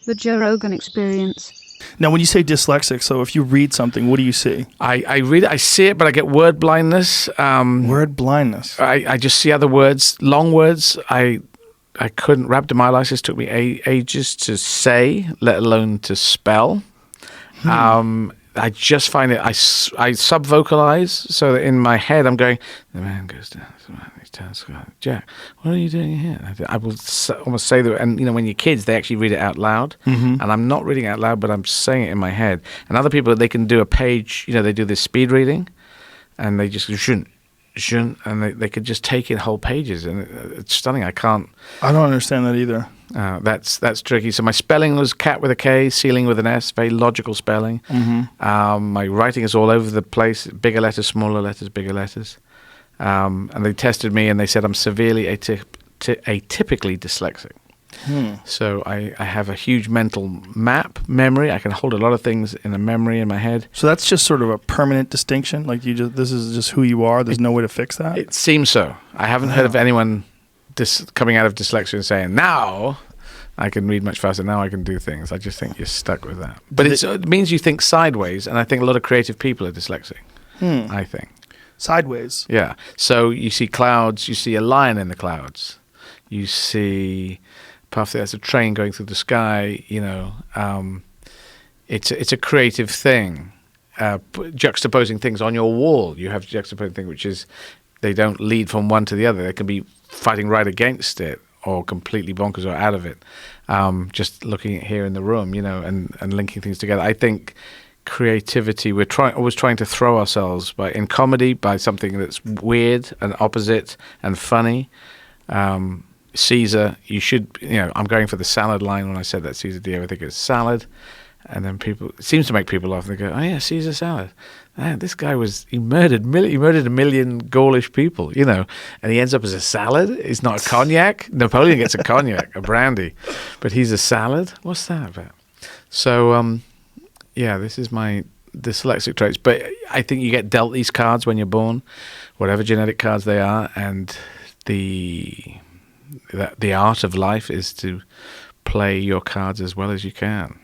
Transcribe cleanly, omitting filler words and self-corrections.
The Joe Rogan Experience. Now, when you say dyslexic, so if you read something, what do you see? I read it, I see it, but I get word blindness. Word blindness. I just see other words, long words. I couldn't, rhabdomyolysis took me ages to say, let alone to spell. I just find it, I sub-vocalize, so that in my head I'm going, the man goes down, he turns, Jack, what are you doing here? I will almost say that, and when you're kids, they actually read it out loud, and I'm not reading it out loud, but I'm saying it in my head. And other people, they can do a page, they do this speed reading, and they just shouldn't, and they could just take in whole pages, and it's stunning. I don't understand that either. That's tricky. So my spelling was cat with a K, ceiling with an S, very logical spelling. My writing is all over the place, bigger letters, smaller letters, bigger letters. And they tested me and they said I'm severely atypically dyslexic. So I have a huge mental map memory. I can hold a lot of things in a memory in my head. So that's just sort of a permanent distinction? Like this is just who you are? There's no way to fix that? It seems so. I haven't heard of anyone coming out of dyslexia and saying, now I can read much faster, now I can do things. I just think you're stuck with that. But it means you think sideways, and I think a lot of creative people are dyslexic, I think. Sideways? Yeah. So you see clouds, you see a lion in the clouds. You see, there's a train going through the sky, It's a creative thing. Juxtaposing things on your wall. You have juxtaposing thing, which is they don't lead from one to the other. They can be fighting right against it or completely bonkers or out of it. Just looking at here in the room, and linking things together. I think creativity, we're always trying to throw ourselves in comedy by something that's weird and opposite and funny. Caesar, you should, I'm going for the salad line when I said that. Caesar, do you ever think it's salad? And then it seems to make people laugh. They go, oh yeah, Caesar salad. Man, this guy he murdered a million Gaulish people, and he ends up as a salad. It's not a cognac. Napoleon gets a cognac, a brandy, but he's a salad. What's that about? So, this is my dyslexic traits. But I think you get dealt these cards when you're born, whatever genetic cards they are, and the art of life is to play your cards as well as you can.